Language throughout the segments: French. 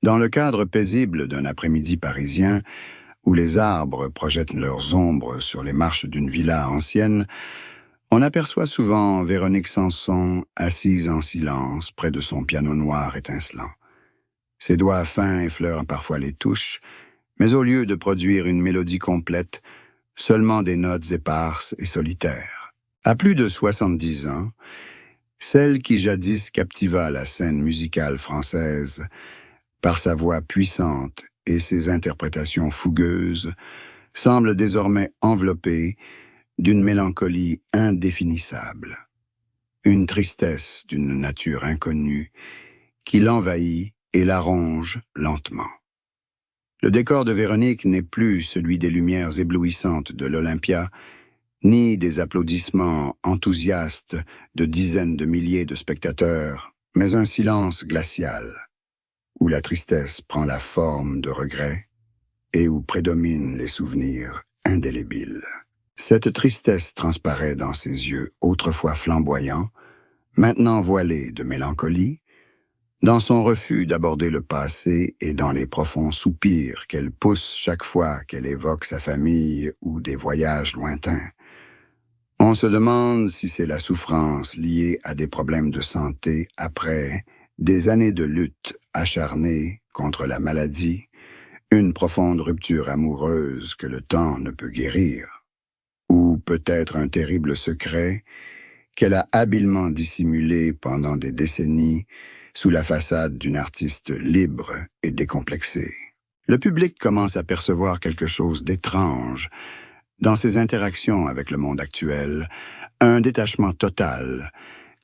Dans le cadre paisible d'un après-midi parisien, où les arbres projettent leurs ombres sur les marches d'une villa ancienne, on aperçoit souvent Véronique Sanson assise en silence près de son piano noir étincelant. Ses doigts fins effleurent parfois les touches, mais au lieu de produire une mélodie complète, seulement des notes éparses et solitaires. À plus de 70 ans, celle qui jadis captiva la scène musicale française par sa voix puissante et ses interprétations fougueuses, semble désormais enveloppée d'une mélancolie indéfinissable, une tristesse d'une nature inconnue qui l'envahit et la ronge lentement. Le décor de Véronique n'est plus celui des lumières éblouissantes de l'Olympia, ni des applaudissements enthousiastes de dizaines de milliers de spectateurs, mais un silence glacial, où la tristesse prend la forme de regrets et où prédominent les souvenirs indélébiles. Cette tristesse transparaît dans ses yeux autrefois flamboyants, maintenant voilés de mélancolie, dans son refus d'aborder le passé et dans les profonds soupirs qu'elle pousse chaque fois qu'elle évoque sa famille ou des voyages lointains. On se demande si c'est la souffrance liée à des problèmes de santé après des années de lutte acharnée contre la maladie, une profonde rupture amoureuse que le temps ne peut guérir, ou peut-être un terrible secret qu'elle a habilement dissimulé pendant des décennies sous la façade d'une artiste libre et décomplexée. Le public commence à percevoir quelque chose d'étrange dans ses interactions avec le monde actuel, un détachement total,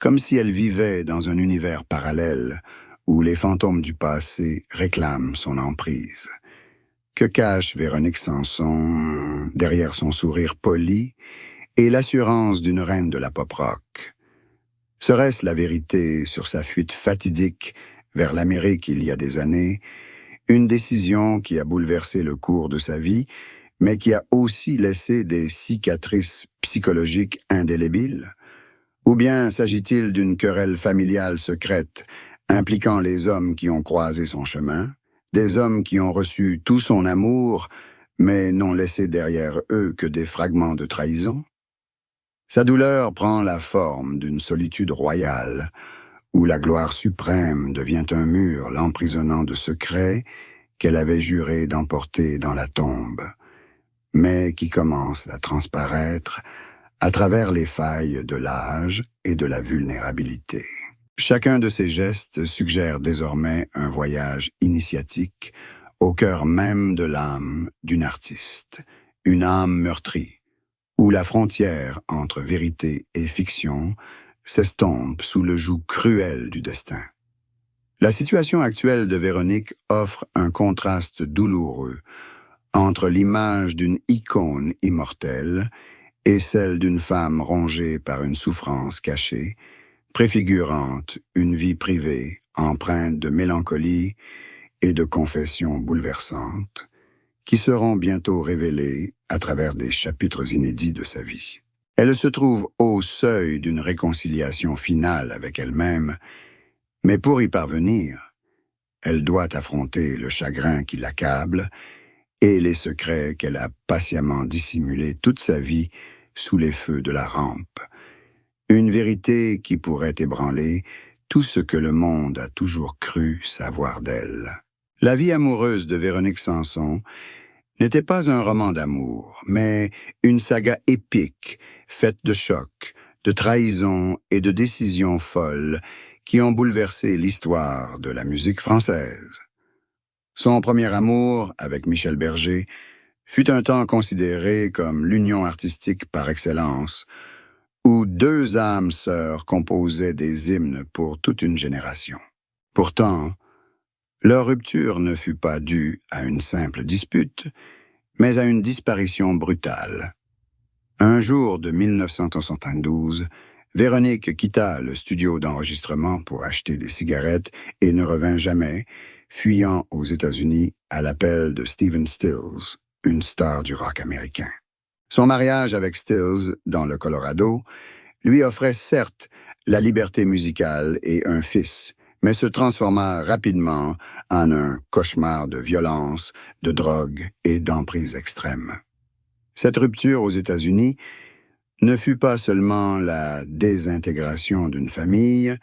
comme si elle vivait dans un univers parallèle où les fantômes du passé réclament son emprise. Que cache Véronique Sanson derrière son sourire poli et l'assurance d'une reine de la pop rock? Serait-ce la vérité sur sa fuite fatidique vers l'Amérique il y a des années, une décision qui a bouleversé le cours de sa vie, mais qui a aussi laissé des cicatrices psychologiques indélébiles? Ou bien s'agit-il d'une querelle familiale secrète impliquant les hommes qui ont croisé son chemin, des hommes qui ont reçu tout son amour, mais n'ont laissé derrière eux que des fragments de trahison? Sa douleur prend la forme d'une solitude royale, où la gloire suprême devient un mur l'emprisonnant de secrets qu'elle avait juré d'emporter dans la tombe, mais qui commence à transparaître à travers les failles de l'âge et de la vulnérabilité. Chacun de ces gestes suggère désormais un voyage initiatique au cœur même de l'âme d'une artiste, une âme meurtrie, où la frontière entre vérité et fiction s'estompe sous le joug cruel du destin. La situation actuelle de Véronique offre un contraste douloureux entre l'image d'une icône immortelle et celle d'une femme rongée par une souffrance cachée, préfigurante une vie privée empreinte de mélancolie et de confessions bouleversantes, qui seront bientôt révélées à travers des chapitres inédits de sa vie. Elle se trouve au seuil d'une réconciliation finale avec elle-même, mais pour y parvenir, elle doit affronter le chagrin qui l'accable et les secrets qu'elle a patiemment dissimulés toute sa vie sous les feux de la rampe. Une vérité qui pourrait ébranler tout ce que le monde a toujours cru savoir d'elle. La vie amoureuse de Véronique Sanson n'était pas un roman d'amour, mais une saga épique, faite de chocs, de trahisons et de décisions folles qui ont bouleversé l'histoire de la musique française. Son premier amour, avec Michel Berger, fut un temps considéré comme l'union artistique par excellence, où deux âmes sœurs composaient des hymnes pour toute une génération. Pourtant, leur rupture ne fut pas due à une simple dispute, mais à une disparition brutale. Un jour de 1972, Véronique quitta le studio d'enregistrement pour acheter des cigarettes et ne revint jamais, fuyant aux États-Unis à l'appel de Stephen Stills, une star du rock américain. Son mariage avec Stills, dans le Colorado, lui offrait certes la liberté musicale et un fils, mais se transforma rapidement en un cauchemar de violence, de drogue et d'emprise extrême. Cette rupture aux États-Unis ne fut pas seulement la désintégration d'une famille,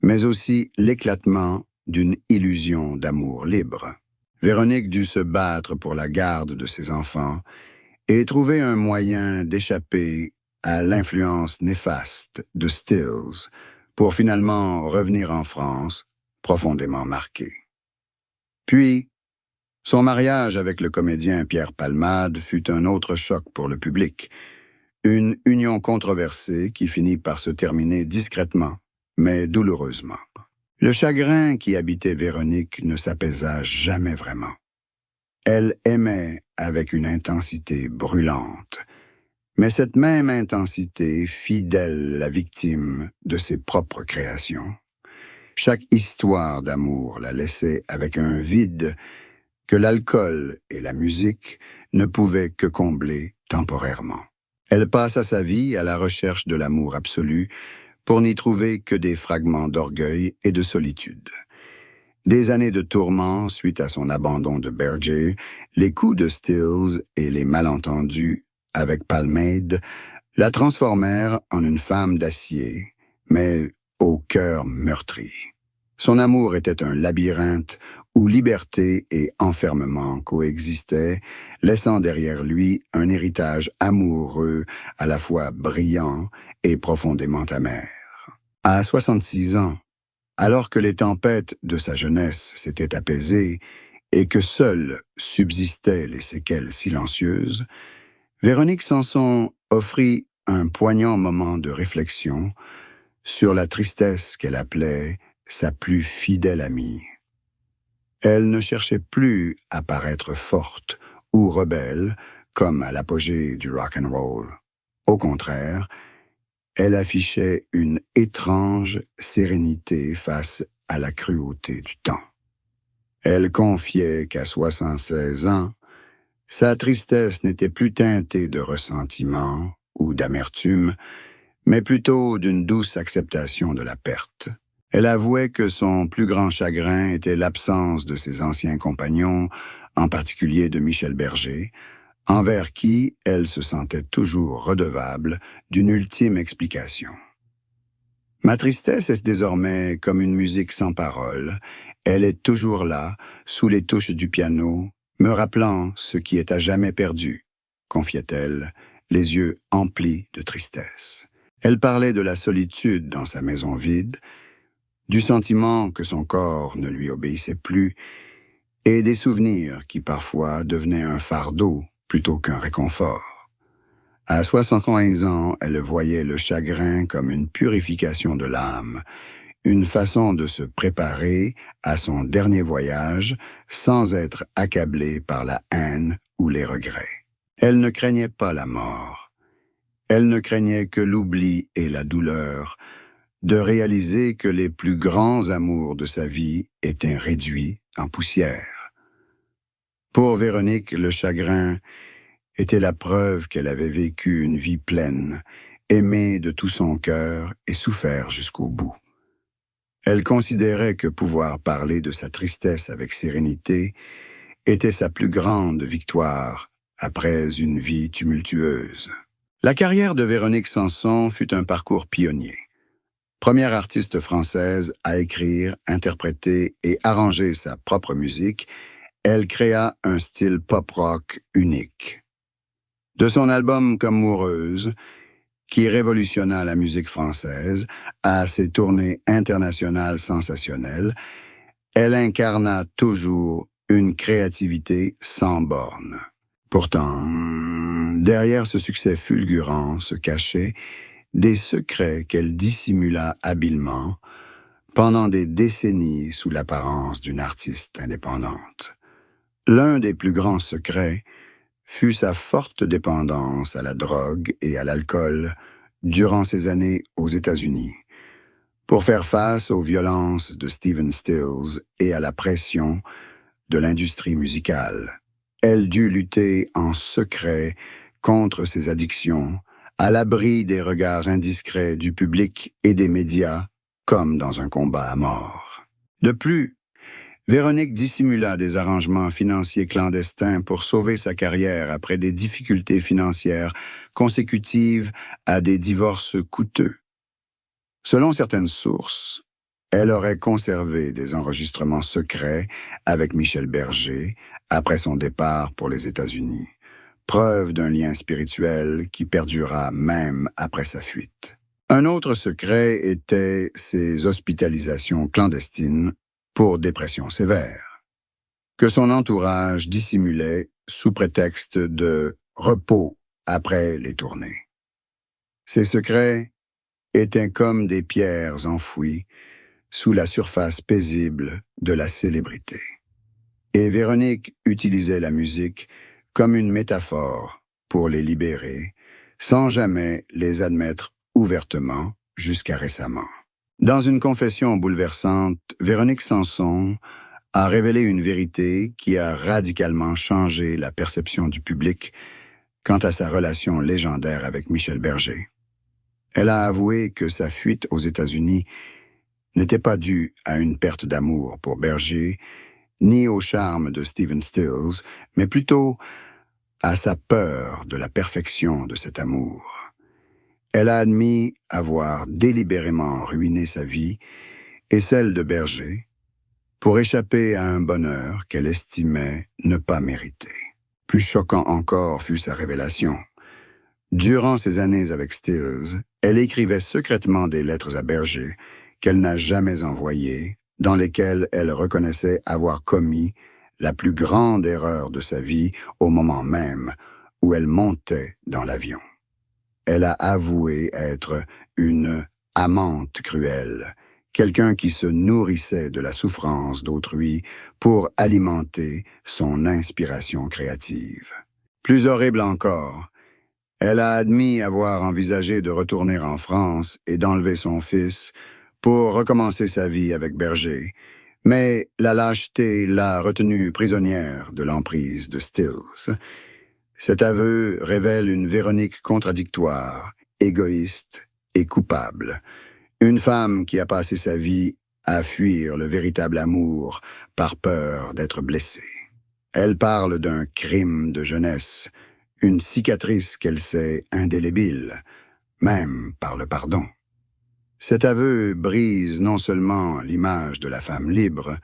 mais aussi l'éclatement d'une illusion d'amour libre. Véronique dut se battre pour la garde de ses enfants et trouver un moyen d'échapper à l'influence néfaste de Stills pour finalement revenir en France, profondément marquée. Puis, son mariage avec le comédien Pierre Palmade fut un autre choc pour le public, une union controversée qui finit par se terminer discrètement, mais douloureusement. Le chagrin qui habitait Véronique ne s'apaisa jamais vraiment. Elle aimait avec une intensité brûlante, mais cette même intensité fit d'elle la victime de ses propres créations. Chaque histoire d'amour la laissait avec un vide que l'alcool et la musique ne pouvaient que combler temporairement. Elle passa sa vie à la recherche de l'amour absolu pour n'y trouver que des fragments d'orgueil et de solitude. Des années de tourments suite à son abandon de Berger, les coups de Stills et les malentendus avec Palmade la transformèrent en une femme d'acier, mais au cœur meurtri. Son amour était un labyrinthe où liberté et enfermement coexistaient, laissant derrière lui un héritage amoureux à la fois brillant et profondément amer. À 66 ans, alors que les tempêtes de sa jeunesse s'étaient apaisées et que seules subsistaient les séquelles silencieuses, Véronique Sanson offrit un poignant moment de réflexion sur la tristesse qu'elle appelait sa plus fidèle amie. Elle ne cherchait plus à paraître forte ou rebelle, comme à l'apogée du rock and roll. Au contraire, elle affichait une étrange sérénité face à la cruauté du temps. Elle confiait qu'à 76 ans, sa tristesse n'était plus teintée de ressentiment ou d'amertume, mais plutôt d'une douce acceptation de la perte. Elle avouait que son plus grand chagrin était l'absence de ses anciens compagnons, en particulier de Michel Berger, envers qui elle se sentait toujours redevable d'une ultime explication. Ma tristesse est désormais comme une musique sans parole. Elle est toujours là, sous les touches du piano, me rappelant ce qui est à jamais perdu, confiait-elle, les yeux emplis de tristesse. Elle parlait de la solitude dans sa maison vide, du sentiment que son corps ne lui obéissait plus, et des souvenirs qui parfois devenaient un fardeau plutôt qu'un réconfort. À 75 ans, elle voyait le chagrin comme une purification de l'âme, une façon de se préparer à son dernier voyage sans être accablée par la haine ou les regrets. Elle ne craignait pas la mort. Elle ne craignait que l'oubli et la douleur, de réaliser que les plus grands amours de sa vie étaient réduits en poussière. Pour Véronique, le chagrin était la preuve qu'elle avait vécu une vie pleine, aimé de tout son cœur et souffert jusqu'au bout. Elle considérait que pouvoir parler de sa tristesse avec sérénité était sa plus grande victoire après une vie tumultueuse. La carrière de Véronique Sanson fut un parcours pionnier. Première artiste française à écrire, interpréter et arranger sa propre musique, elle créa un style pop-rock unique. De son album Comme Moureuse, qui révolutionna la musique française, à ses tournées internationales sensationnelles, elle incarna toujours une créativité sans bornes. Pourtant, derrière ce succès fulgurant se cachaient des secrets qu'elle dissimula habilement pendant des décennies sous l'apparence d'une artiste indépendante. L'un des plus grands secrets fut sa forte dépendance à la drogue et à l'alcool durant ses années aux États-Unis. Pour faire face aux violences de Stephen Stills et à la pression de l'industrie musicale, elle dut lutter en secret contre ses addictions, à l'abri des regards indiscrets du public et des médias, comme dans un combat à mort. De plus, Véronique dissimula des arrangements financiers clandestins pour sauver sa carrière après des difficultés financières consécutives à des divorces coûteux. Selon certaines sources, elle aurait conservé des enregistrements secrets avec Michel Berger après son départ pour les États-Unis, preuve d'un lien spirituel qui perdura même après sa fuite. Un autre secret était ses hospitalisations clandestines pour dépression sévère, que son entourage dissimulait sous prétexte de repos après les tournées. Ces secrets étaient comme des pierres enfouies sous la surface paisible de la célébrité. Et Véronique utilisait la musique comme une métaphore pour les libérer, sans jamais les admettre ouvertement jusqu'à récemment. Dans une confession bouleversante, Véronique Sanson a révélé une vérité qui a radicalement changé la perception du public quant à sa relation légendaire avec Michel Berger. Elle a avoué que sa fuite aux États-Unis n'était pas due à une perte d'amour pour Berger, ni au charme de Stephen Stills, mais plutôt à sa peur de la perfection de cet amour. Elle a admis avoir délibérément ruiné sa vie et celle de Berger pour échapper à un bonheur qu'elle estimait ne pas mériter. Plus choquant encore fut sa révélation. Durant ses années avec Stills, elle écrivait secrètement des lettres à Berger qu'elle n'a jamais envoyées, dans lesquelles elle reconnaissait avoir commis la plus grande erreur de sa vie au moment même où elle montait dans l'avion. Elle a avoué être une amante cruelle, quelqu'un qui se nourrissait de la souffrance d'autrui pour alimenter son inspiration créative. Plus horrible encore, elle a admis avoir envisagé de retourner en France et d'enlever son fils pour recommencer sa vie avec Berger, mais la lâcheté l'a retenue prisonnière de l'emprise de Stills. Cet aveu révèle une Véronique contradictoire, égoïste et coupable. Une femme qui a passé sa vie à fuir le véritable amour par peur d'être blessée. Elle parle d'un crime de jeunesse, une cicatrice qu'elle sait indélébile, même par le pardon. Cet aveu brise non seulement l'image de la femme libre,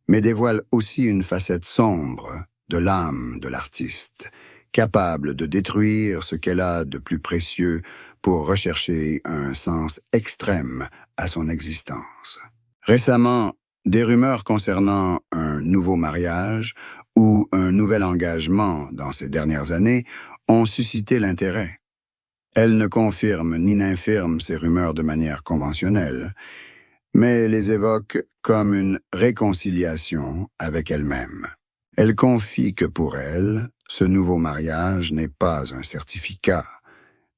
mais dévoile aussi une facette sombre de l'âme de l'artiste, capable de détruire ce qu'elle a de plus précieux pour rechercher un sens extrême à son existence. Récemment, des rumeurs concernant un nouveau mariage ou un nouvel engagement dans ces dernières années ont suscité l'intérêt. Elle ne confirme ni n'infirme ces rumeurs de manière conventionnelle, mais les évoque comme une réconciliation avec elle-même. Elle confie que pour elle, ce nouveau mariage n'est pas un certificat,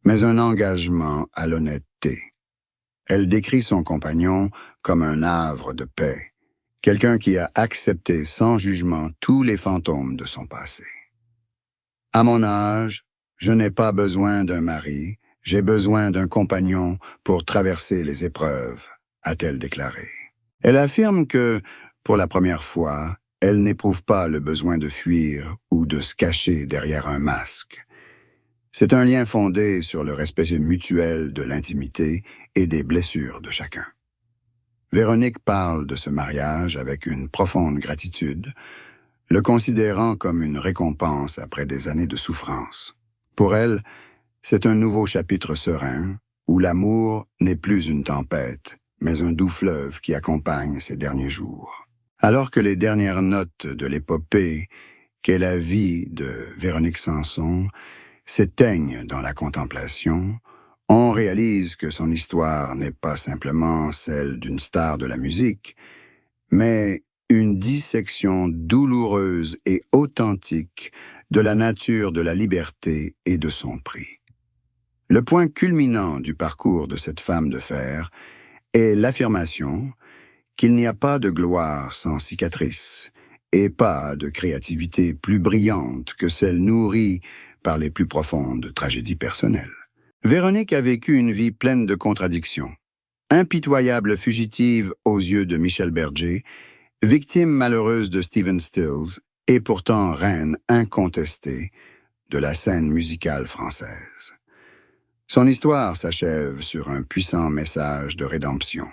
mais un engagement à l'honnêteté. Elle décrit son compagnon comme un havre de paix, quelqu'un qui a accepté sans jugement tous les fantômes de son passé. « À mon âge, je n'ai pas besoin d'un mari, j'ai besoin d'un compagnon pour traverser les épreuves », a-t-elle déclaré. Elle affirme que, pour la première fois, elle n'éprouve pas le besoin de fuir ou de se cacher derrière un masque. C'est un lien fondé sur le respect mutuel de l'intimité et des blessures de chacun. Véronique parle de ce mariage avec une profonde gratitude, le considérant comme une récompense après des années de souffrance. Pour elle, c'est un nouveau chapitre serein, où l'amour n'est plus une tempête, mais un doux fleuve qui accompagne ses derniers jours. Alors que les dernières notes de l'épopée qu'est la vie de Véronique Sanson s'éteignent dans la contemplation, on réalise que son histoire n'est pas simplement celle d'une star de la musique, mais une dissection douloureuse et authentique de la nature de la liberté et de son prix. Le point culminant du parcours de cette femme de fer est l'affirmation qu'il n'y a pas de gloire sans cicatrice et pas de créativité plus brillante que celle nourrie par les plus profondes tragédies personnelles. Véronique a vécu une vie pleine de contradictions. Impitoyable fugitive aux yeux de Michel Berger, victime malheureuse de Stephen Stills, et pourtant reine incontestée de la scène musicale française. Son histoire s'achève sur un puissant message de rédemption.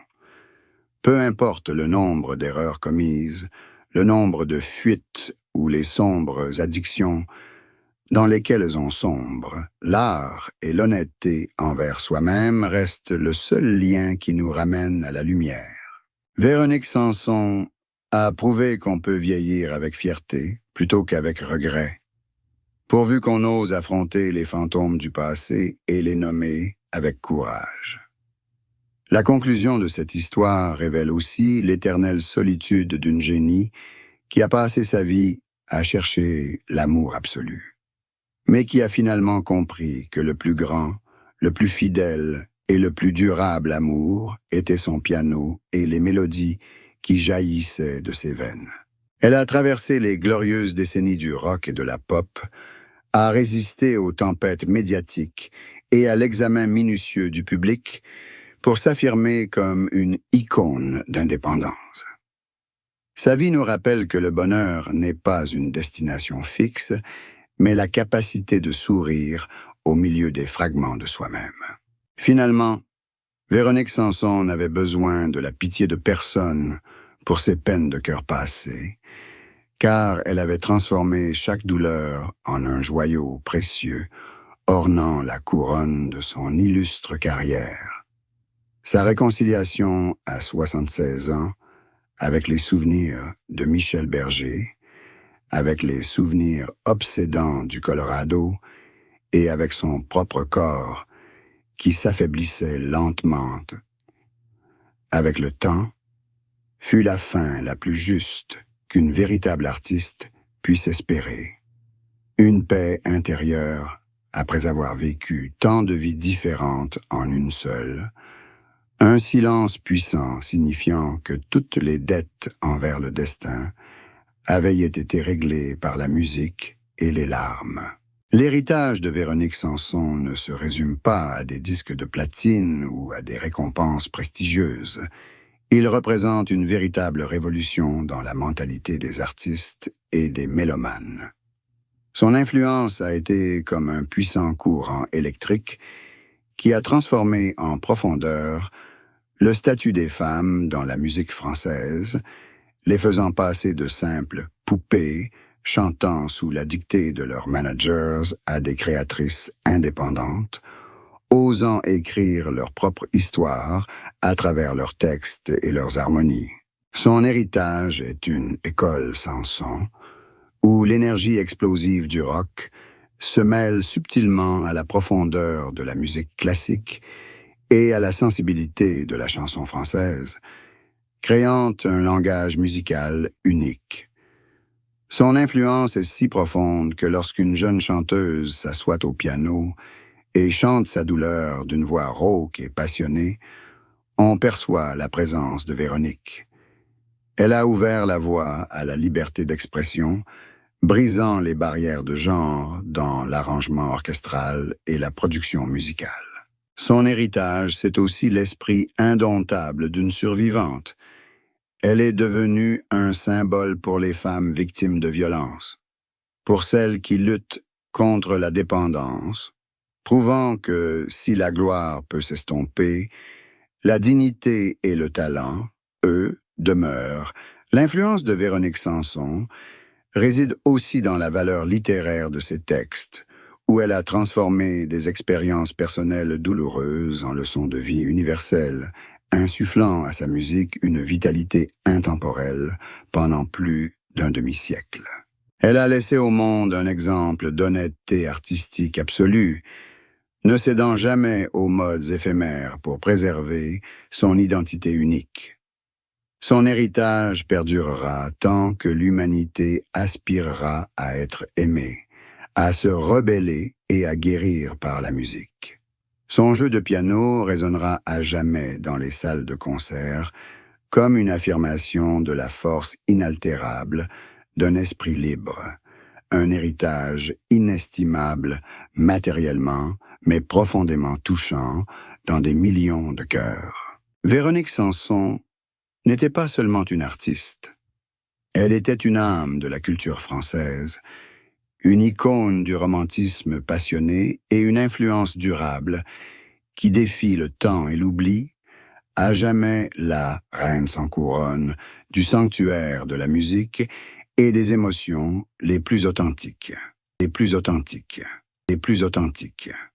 Peu importe le nombre d'erreurs commises, le nombre de fuites ou les sombres addictions dans lesquelles on sombre, l'art et l'honnêteté envers soi-même restent le seul lien qui nous ramène à la lumière. Véronique Sanson a prouvé qu'on peut vieillir avec fierté plutôt qu'avec regret, pourvu qu'on ose affronter les fantômes du passé et les nommer avec courage. La conclusion de cette histoire révèle aussi l'éternelle solitude d'une génie qui a passé sa vie à chercher l'amour absolu, mais qui a finalement compris que le plus grand, le plus fidèle et le plus durable amour était son piano et les mélodies qui jaillissaient de ses veines. Elle a traversé les glorieuses décennies du rock et de la pop, a résisté aux tempêtes médiatiques et à l'examen minutieux du public pour s'affirmer comme une icône d'indépendance. Sa vie nous rappelle que le bonheur n'est pas une destination fixe, mais la capacité de sourire au milieu des fragments de soi-même. Finalement, Véronique Sanson n'avait besoin de la pitié de personne pour ses peines de cœur passées, car elle avait transformé chaque douleur en un joyau précieux, ornant la couronne de son illustre carrière. Sa réconciliation à 76 ans, avec les souvenirs de Michel Berger, avec les souvenirs obsédants du Colorado et avec son propre corps qui s'affaiblissait lentement avec le temps, fut la fin la plus juste qu'une véritable artiste puisse espérer. Une paix intérieure après avoir vécu tant de vies différentes en une seule, un silence puissant signifiant que toutes les dettes envers le destin avaient été réglées par la musique et les larmes. L'héritage de Véronique Sanson ne se résume pas à des disques de platine ou à des récompenses prestigieuses. Il représente une véritable révolution dans la mentalité des artistes et des mélomanes. Son influence a été comme un puissant courant électrique qui a transformé en profondeur le statut des femmes dans la musique française, les faisant passer de simples poupées chantant sous la dictée de leurs managers à des créatrices indépendantes, osant écrire leur propre histoire à travers leurs textes et leurs harmonies. Son héritage est une école Sanson, où l'énergie explosive du rock se mêle subtilement à la profondeur de la musique classique et à la sensibilité de la chanson française, créant un langage musical unique. Son influence est si profonde que lorsqu'une jeune chanteuse s'assoit au piano et chante sa douleur d'une voix rauque et passionnée, on perçoit la présence de Véronique. Elle a ouvert la voie à la liberté d'expression, brisant les barrières de genre dans l'arrangement orchestral et la production musicale. Son héritage, c'est aussi l'esprit indomptable d'une survivante. Elle est devenue un symbole pour les femmes victimes de violences, pour celles qui luttent contre la dépendance, prouvant que si la gloire peut s'estomper, la dignité et le talent, eux, demeurent. L'influence de Véronique Sanson réside aussi dans la valeur littéraire de ses textes, où elle a transformé des expériences personnelles douloureuses en leçons de vie universelles, insufflant à sa musique une vitalité intemporelle pendant plus d'un demi-siècle. Elle a laissé au monde un exemple d'honnêteté artistique absolue, ne cédant jamais aux modes éphémères pour préserver son identité unique. Son héritage perdurera tant que l'humanité aspirera à être aimée, à se rebeller et à guérir par la musique. Son jeu de piano résonnera à jamais dans les salles de concert comme une affirmation de la force inaltérable d'un esprit libre, un héritage inestimable matériellement, mais profondément touchant dans des millions de cœurs. Véronique Sanson n'était pas seulement une artiste. Elle était une âme de la culture française, une icône du romantisme passionné et une influence durable qui défie le temps et l'oubli, à jamais la reine sans couronne du sanctuaire de la musique et des émotions les plus authentiques, les plus authentiques, les plus authentiques.